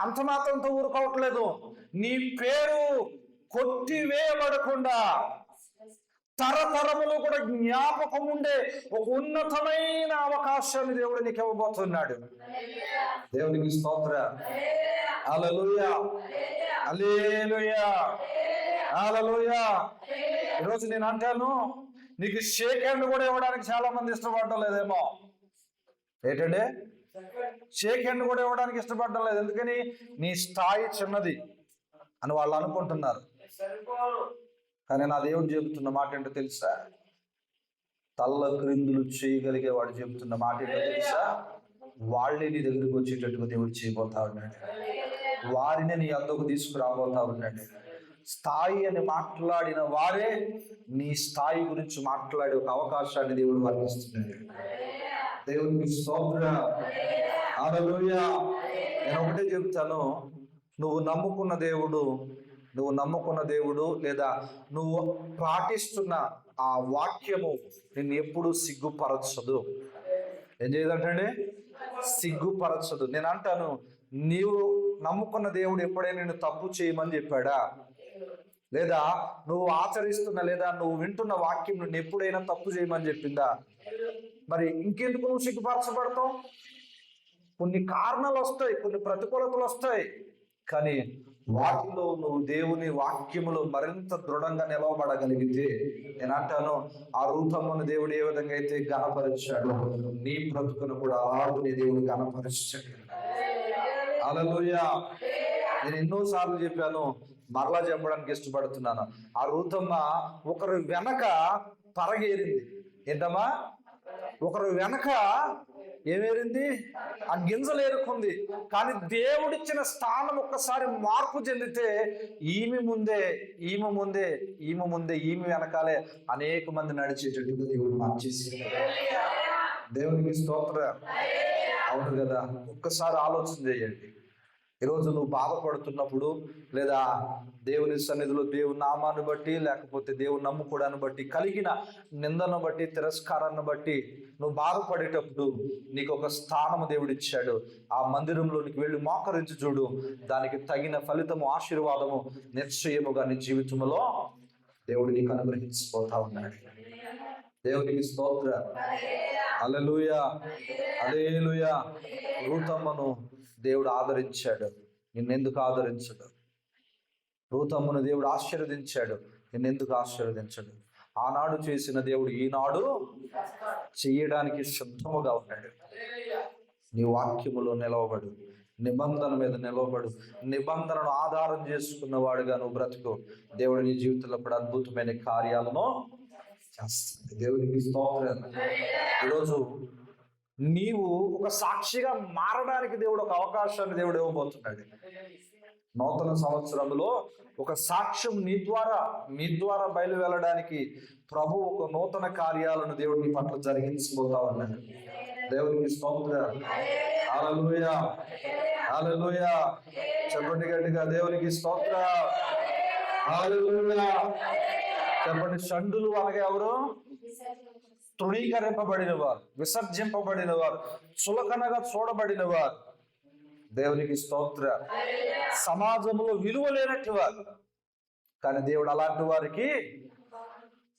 అంత మాత్రంతో ఊరుకోవట్లేదు. నీ పేరు కొట్టివేయబడకుండా తరతరములు కూడా జ్ఞాపకం ఉండే ఒక ఉన్నతమైన అవకాశాన్ని దేవుడు నీకు ఇవ్వబోతున్నాడు. దేవునికి స్తోత్రం. హల్లెలూయా, హల్లెలూయా, హల్లెలూయా. ఈరోజు నేను అంటాను, నీకు షేక్ హ్యాండ్ కూడా ఇవ్వడానికి చాలా మంది ఇష్టపడడం లేదేమో. ఏంటంటే షేక్ హ్యాండ్ కూడా ఇవ్వడానికి ఇష్టపడడం లేదు. ఎందుకని? నీ స్థాయి చిన్నది అని వాళ్ళు అనుకుంటున్నారు. కానీ నా దేవుడు చెబుతున్న మాట ఏంటో తెలుసా? తల్ల క్రిందులు చేయగలిగే వాడు చెబుతున్న మాట ఏంటో తెలుసా? వాళ్ళే నీ దగ్గరికి వచ్చేటట్టుగా దేవుడు చేయబోతా ఉన్నాడు. వారిని నీ అందుకు తీసుకురాబోతా ఉన్నాడు. స్థాయి అని మాట్లాడిన వారే నీ స్థాయి గురించి మాట్లాడే ఒక అవకాశాన్ని దేవుడు వర్ణిస్తున్నాడు. దేవునికి స్తోత్రం. హల్లెలూయా. నేను ఒకటే చెబుతాను, నువ్వు నమ్ముకున్న దేవుడు లేదా నువ్వు పాటిస్తున్న ఆ వాక్యము నిన్ను ఎప్పుడు సిగ్గుపరచదు. ఏం చేయదంటండి? సిగ్గుపరచదు. నేను అంటాను, నీవు నమ్ముకున్న దేవుడు ఎప్పుడైనా నేను తప్పు చేయమని చెప్పాడా? లేదా నువ్వు ఆచరిస్తున్న లేదా నువ్వు వింటున్న వాక్యం నువ్వు ఎప్పుడైనా తప్పు చేయమని చెప్పిందా? మరి ఇంకెందుకు నువ్వు సిగ్గుపరచబడతావు? కొన్ని కారణాలు వస్తాయి, కొన్ని ప్రతికూలతలు వస్తాయి, కానీ వాటిలో నువ్వు దేవుని వాక్యములో మరింత దృఢంగా నిలవబడగలిగితే, నేను అంటాను, ఆ రూపమును దేవుడు ఏ విధంగా అయితే గణపరిచాడు, నీ బ్రతుకును కూడా అలాగే దేవుడు గణపరిచాడు. హల్లెలూయా. నేను ఎన్నోసార్లు చెప్పాను, మరలా చెప్పడానికి ఇష్టపడుతున్నాను. ఆ రూతమ్మ ఒకరు వెనక పరగేరింది. ఏంటమ్మా? ఒకరు వెనక ఏమేరింది? ఆ గింజలు ఏరుకుంది. కానీ దేవుడిచ్చిన స్థానం ఒక్కసారి మార్పు చెందితే ఈమె ముందే ఈమె వెనకాలే అనేక మంది నడిచేటట్టుగా దేవుడు మార్చేసి. దేవునికి స్తోత్రం. అవును కదా? ఒక్కసారి ఆలోచన చేయండి. ఈరోజు నువ్వు బాధపడుతున్నప్పుడు, లేదా దేవుని సన్నిధిలో దేవుని నామాన్ని బట్టి, లేకపోతే దేవుని నమ్ముకోవడాన్ని బట్టి, కలిగిన నిందను బట్టి, తిరస్కారాన్ని బట్టి నువ్వు బాధపడేటప్పుడు నీకు ఒక స్థానము దేవుడు ఇచ్చాడు. ఆ మందిరంలోనికి వెళ్ళి మోకరించి చూడు. దానికి తగిన ఫలితము, ఆశీర్వాదము నిశ్చయముగా నీ జీవితంలో దేవుడు నీకు అనుగ్రహించిపోతా ఉన్నాడు. దేవునికి స్తోత్రం. హల్లెలూయా, హల్లెలూయా. రూతమ్మను దేవుడు ఆదరించాడు. నిన్నెందుకు ఆదరించడు? రూతమ్మను దేవుడు ఆశీర్వదించాడు. నిన్నెందుకు ఆశీర్వదించడు? ఆనాడు చేసిన దేవుడు ఈనాడు చెయ్యడానికి సిద్ధముగా ఉన్నాడు. నీ వాక్యములో నిలవబడు, నిబంధన మీద నిలవబడు. నిబంధనను ఆధారం చేసుకున్న వాడుగా నువ్వు బ్రతుకు. దేవుడు నీ జీవితంలో కూడా అద్భుతమైన కార్యాలను చేస్తుంది. దేవునికి స్తోత్రం. ఈరోజు నీవు ఒక సాక్షిగా మారడానికి దేవుడు ఒక అవకాశాన్ని దేవుడు ఇవ్వబోతున్నాడు. నూతన సంవత్సరంలో ఒక సాక్ష్యం మీ ద్వారా బయలు వెళ్ళడానికి ప్రభు ఒక నూతన కార్యాలను దేవుడు నీ పట్ల జరిగించబోతా ఉన్నాడు. దేవునికి స్తోత్రం. హల్లెలూయా, హల్లెలూయా. చెప్పండి గట్టిగా, దేవునికి స్తోత్రం. హల్లెలూయా. చెప్పండి. షండులు అనగా ఎవరు? తృణీకరింపబడిన వారు, విసర్జింపబడిన వారు, చులకనగా చూడబడిన వారు. దేవునికి స్తోత్రం. సమాజంలో విలువ లేనట్టు వారు, కానీ దేవుడు అలాంటి వారికి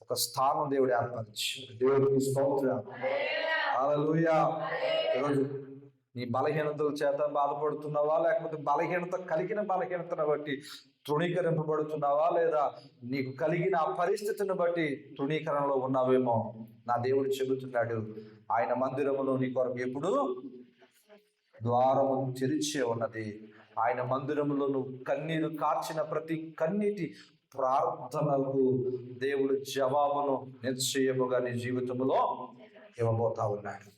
ఒక స్థానం దేవుడు ఏర్పరిచాడు. దేవునికి స్తోత్రం. హల్లెలూయా. ఈరోజు నీ బలహీనతల చేత బాధపడుతున్నావా, లేకపోతే కలిగిన బలహీనతను బట్టి తృణీకరింపబడుతున్నావా, లేదా నీకు కలిగిన ఆ పరిస్థితిని బట్టి తృణీకరణలో ఉన్నావేమో, నా దేవుడు చెబుతున్నాడు, ఆయన మందిరములో నీ కొరకు ఎప్పుడు ద్వారము తెరిచే ఉన్నది. ఆయన మందిరములో నువ్వు కన్నీరు కార్చిన ప్రతి కన్నీటి ప్రార్థనకు దేవుడు జవాబును నిశ్చయముగా నీ జీవితంలో ఇవ్వబోతా ఉన్నాడు.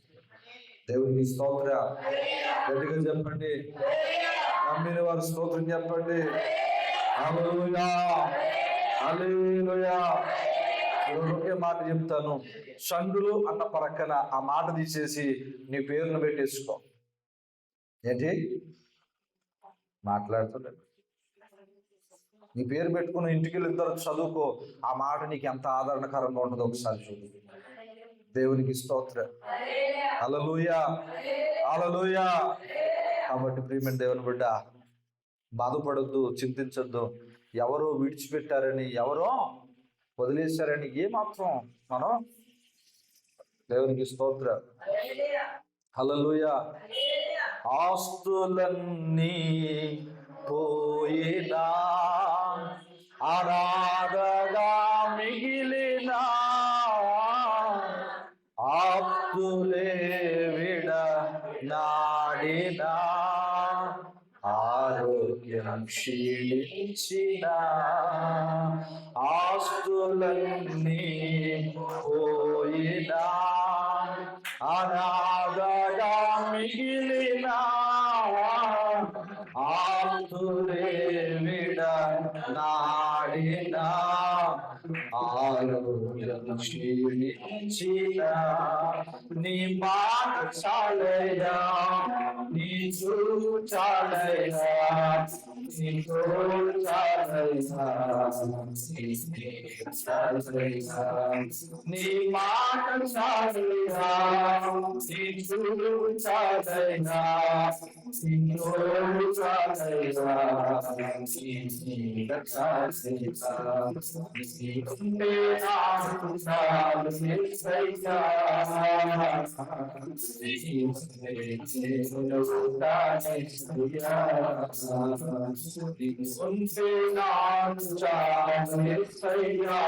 దేవునికి స్తోత్రం. గట్టిగా చెప్పండి. నమ్మిన వారు స్తోత్రం చెప్పండి. హల్లెలూయా, హల్లెలూయా. ఒకే మాట చెప్తాను. షండులు అన్న పరక్కన ఆ మాట తీసేసి నీ పేరును పెట్టేసుకో. ఏంటి మాట్లాడుతుండే? నీ పేరు పెట్టుకుని ఇంటికి వెళ్ళిన చదువుకో. ఆ మాట నీకు ఎంత ఆదరణకరంగా ఉంటుందో ఒకసారి చూడు. దేవునికి స్తోత్రం. హల్లెలూయా, హల్లెలూయా. కాబట్టి ప్రియమైన దేవుని బిడ్డ, బాధపడొద్దు, చింతించొద్దు. ఎవరో విడిచిపెట్టారని, ఎవరో వదిలేశారని ఏమాత్రం మనం, దేవునికి స్తోత్రం. హల్లెలూయా. ఆస్తులన్నీ పోయినా, అనాథగా మిగిలిన ఆప్తులే విడనాడినా, ఆరోగ్యం క్షీణించిన, ఆస్తులన్నీ పోయినా, అనాథగా మిగిలిన ఆప్తులే విడనాడిన, ఆరోగ్యం క్షీణించిన, నీ మాట చాలయ్యా, నీ చూపు చాలయ్యా, నీ మాట చాలైనా నీ చూడు చాలైనా నీ తోడు చాలైనా నీ నీడ చాలైనా నీకుంటే నాకు చాలు యేసయ్యా నీకుంటే నాకు చాలు యేసయ్యా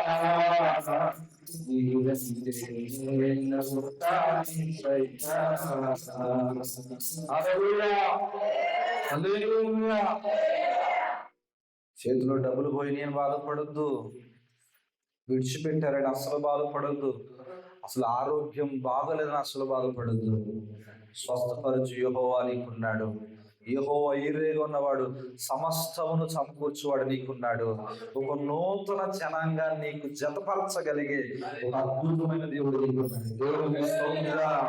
చేతిలో డబ్బులు పోయినాయి అని బాధపడద్దు, విడిచిపెట్టారని అసలు బాధపడద్దు, అసలు ఆరోగ్యం బాగలేదని అసలు బాధపడద్దు. స్వస్థపరచు యెహోవా నీకున్నాడు. యెహోవా ఈరేగా ఉన్నవాడు, సమస్తమును సమకూర్చువాడు నీకున్నాడు. ఒక నూతన జనాంగాన్ని నీకు జతపరచగలిగే ఒక అద్భుతమైన దేవుడు నీకున్నాడు. దేవుడికి స్తోత్రం.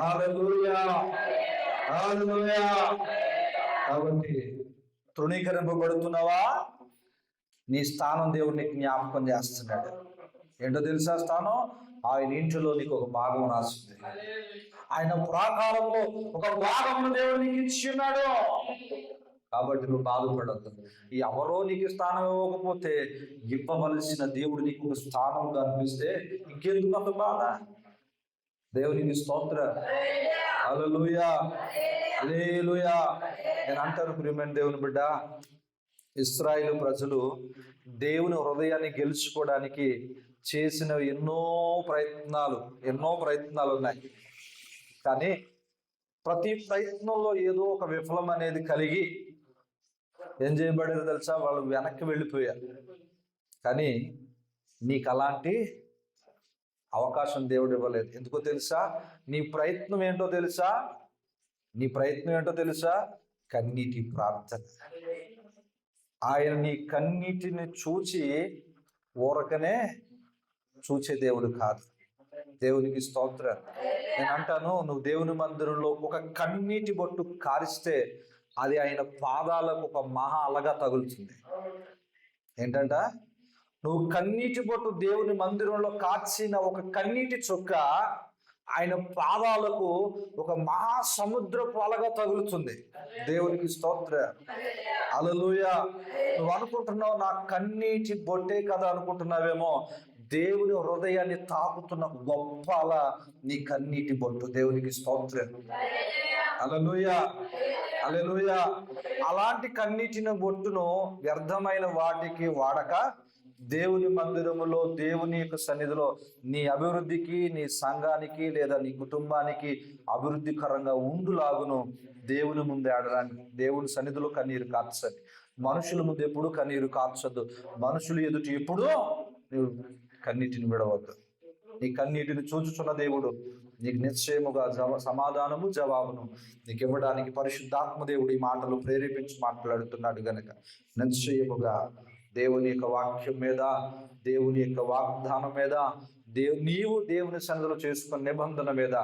హల్లెలూయా, హల్లెలూయా. కాబట్టి తృణీకరింపబడుతున్నావా? నీ స్థానం దేవుడు నీకు జ్ఞాపకం చేస్తున్నాడు. ఏంటో తెలుసా స్థానం? ఆయన ఇంటిలో నీకు ఒక భాగం రాస్తుంది. ఆయన ప్రాకారంలో ఒక భాగమును దేవుడు నీకు ఇచ్చిన్నాడు. కాబట్టి నువ్వు బాధపడద్దు. ఎవరో నీకు స్థానం ఇవ్వకపోతే ఇవ్వవలసిన దేవుడు నీకు స్థానం కనిపిస్తే ఇంకెందుకు అంత బాధ? దేవునికి స్తోత్రం. హల్లెలూయా, హల్లెలూయా. నేను అంటాను ప్రియమైన దేవుని బిడ్డ, ఇశ్రాయేలు ప్రజలు దేవుని హృదయాన్ని గెలుచుకోవడానికి చేసిన ఎన్నో ప్రయత్నాలు ఉన్నాయి. కానీ ప్రతి ప్రయత్నంలో ఏదో ఒక విఫలం అనేది కలిగి ఏం చేయబడేది తెలుసా? వాళ్ళు వెనక్కి వెళ్ళిపోయారు. కానీ నీకు అలాంటి అవకాశం దేవుడు ఇవ్వలేదు. ఎందుకో తెలుసా? నీ ప్రయత్నం ఏంటో తెలుసా? కన్నీటి ప్రార్థన. ఆయన నీ కన్నీటిని చూచి ఊరకనే చూచే దేవుడు కాదు. దేవునికి స్తోత్రం. నేను అంటాను, నువ్వు దేవుని మందిరంలో ఒక కన్నీటి బొట్టు కారిస్తే అది ఆయన పాదాలకు ఒక మహా అలగా తగులుతుంది. ఏంటంట? నువ్వు కన్నీటి బొట్టు దేవుని మందిరంలో కార్చిన ఒక కన్నీటి చుక్క ఆయన పాదాలకు ఒక మహాసముద్రపు అలగా తగులుతుంది. దేవునికి స్తోత్రం. హల్లెలూయా. నువ్వు అనుకుంటున్నావు నా కన్నీటి బొట్టే కదా అనుకుంటున్నావేమో. దేవుని హృదయాన్ని తాకుతున్న గొప్ప అల నీ కన్నీటి బొట్టు. దేవునికి స్తోత్రం. హల్లెలూయా, హల్లెలూయా. అలాంటి కన్నీటిన బొట్టును వ్యర్థమైన వాటికి వాడక దేవుని మందిరములో, దేవుని యొక్క సన్నిధిలో నీ అభివృద్ధికి, నీ సంఘానికి లేదా నీ కుటుంబానికి అభివృద్ధికరంగా ఉండులాగును దేవుని ముందు ఆడడానికి. దేవుని సన్నిధిలో కన్నీరు కార్చండి. మనుషుల ముందు ఎప్పుడు కన్నీరు కార్చొద్దు. మనుషులు ఎదుటి ఎప్పుడూ నీవు కన్నీటిని విడవద్దు. నీ కన్నీటిని చూచుచున్న దేవుడు నీకు నిశ్చయముగా సమాధానము జవాబును నీకు ఇవ్వడానికి పరిశుద్ధాత్మ దేవుడు ఈ మాటలు ప్రేరేపించి మాట్లాడుతున్నాడు గనక నిశ్చయముగా దేవుని యొక్క వాక్యం మీద, దేవుని యొక్క వాగ్దానం మీద, నీవు దేవుని సన్నిధిలో చేసుకున్న నిబంధన మీద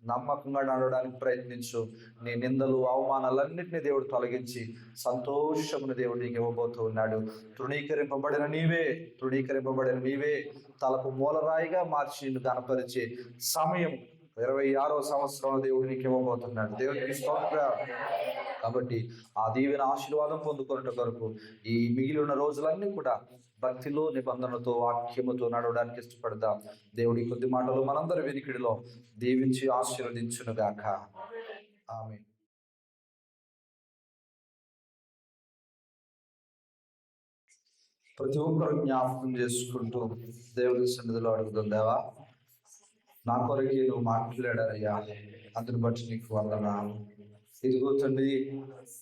నమ్మకంగా నడవడానికి ప్రయత్నించు. నీ నిందలు, అవమానాలన్నింటినీ దేవుడు తొలగించి సంతోషమును దేవుడు నీకు ఇవ్వబోతూ ఉన్నాడు. తృణీకరింపబడిన నీవే తలకు మూలరాయిగా మార్చి నిన్ను గణపరిచే సమయం 26వ సంవత్సరంలో దేవుడు నీకు ఇవ్వబోతున్నాడు. దేవునికి స్తోత్రం. కాబట్టి ఆ దీవెన ఆశీర్వాదం పొందుకున్నట్టు కొరకు ఈ మిగిలిన రోజులన్నీ కూడా భక్తిలో, నిబంధనతో, వాక్యముతో నడవడానికి ఇష్టపడదాం. దేవుడి కొద్ది మాటలు మనందరి వెనుకడిలో దీవించి ఆశీర్వదించునుగాక. ఆమేన్. ప్రతి ఒక్కరు జ్ఞాపకం చేసుకుంటూ దేవుడి సన్నిధిలో అడుగుదాం. దేవా, నా కొరకే నువ్వు మాట్లాడారయ్యా, అందుని బట్టి నీకు వందనాలు. ఇదిగో తండ్రి,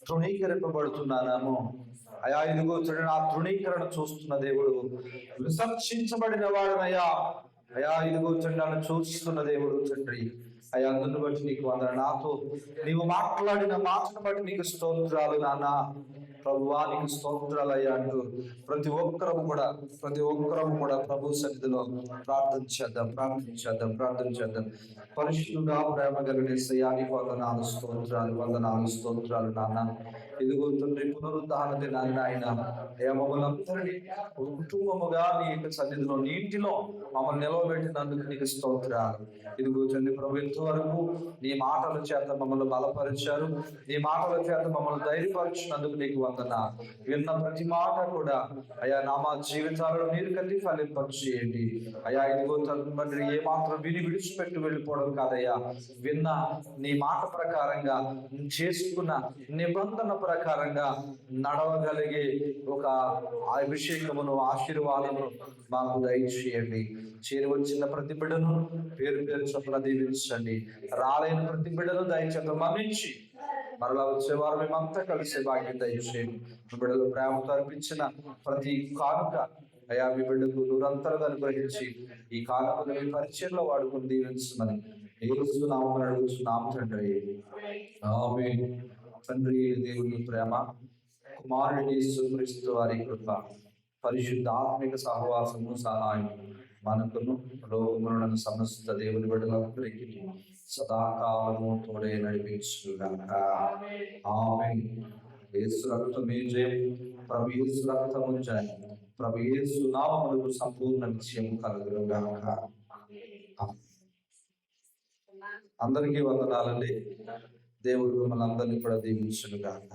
తృణీకరింపబడుతున్నాను అయా. ఇదిగో తండ్రి, నా తృణీకరణ చూస్తున్న దేవుడు, విసర్జించబడిన వాడనయ్యా అయా. ఇదిగో తండ్రి, నన్ను చూస్తున్న దేవుడు తండ్రి అయా. అందుని బట్టి నీకు వందనాలు. నాతో నీవు మాట్లాడిన మాటను బట్టి నీకు స్తోత్రాలు నాన్న. ప్రభువా నీకు స్తోత్రాలయ్యా అంటూ ప్రతి ఒక్కరము కూడా ప్రభు సన్నిధిలో ప్రార్థన చేద్దాం. పరిశుద్ధుడా, ప్రేమ కలిగిన యేసయ్యా, నీకు వందనాలు స్తోత్రాలు నాన్న. ఇదిగో తండ్రి పునరుద్ధరణ దినాన్ని ఆయన అయ్యా మమ్మల్ని అందరినీ ఒక కుటుంబముగా నీ యొక్క సన్నిధిలో నీ ఇంటిలో మమ్మల్ని నిలవబెట్టినందుకు నీకు స్తోత్రాలు. ఇదిగో తండ్రి ప్రభు ఇంతవరకు నీ మాటల చేత మమ్మల్ని బలపరిచారు, నీ మాటల చేత మమ్మల్ని ధైర్యపరిచినందుకు నీకు వందనాలు. విన్న ప్రతి మాట కూడా అయ్యా నా మా జీవితాలలో నీరు కలిగి ఫలింపచేయండి అయ్యా. ఇదిగో తండ్రి ఏ మాత్రం విడిచిపెట్టి వెళ్ళిపోవడం కాదయ్యా, విన్న నీ మాట ప్రకారంగా చేసుకున్న నిబంధన ప్రకారంగా నడవగలిగే ఒక అభిషేకమును ఆశీర్వాదమును మాకు దయచేయండి. చేరి వచ్చిన ప్రతి బిడ్డను పేరు పేరు చొప్పున దీవించండి. రాలేని ప్రతి బిడ్డను దయచేత మన్నించి మరలా వచ్చేవారు మేమంతా కలిసే భాగ్యం దయచేయండి. బిడ్డలు ప్రేమతో అర్పించిన ప్రతి కానుక అయా మీ బిడ్డకు నూరంతలుగా అనుగ్రహించి ఈ కానుకను మీ పరిచయంలో వాడుకుని దీవించమని ఏస్తున్నామని అడుగుతున్నాం తండ్రి. ఆమేన్. తండ్రి దేవుని ప్రేమ, కుమారుడి యేసుక్రీస్తు వారి కృప, పరిశుద్ధాత్మిక సహవాసము సహాయం మనకును లోకములను సమస్త దేవుని బిడ్డలందరికీ సదాకాలము తోడే నడిపించుగాక. ఆమేన్. యేసు రక్తమే జయం, ప్రభు యేసు రక్తము జయం, ప్రభు యేసు నామమునకు సంపూర్ణ విజయం కలుగుగాక. అందరికీ వందనాలండి. దేవుడు మిమ్మల్ని అందరినీ కూడా దీవించుగాక.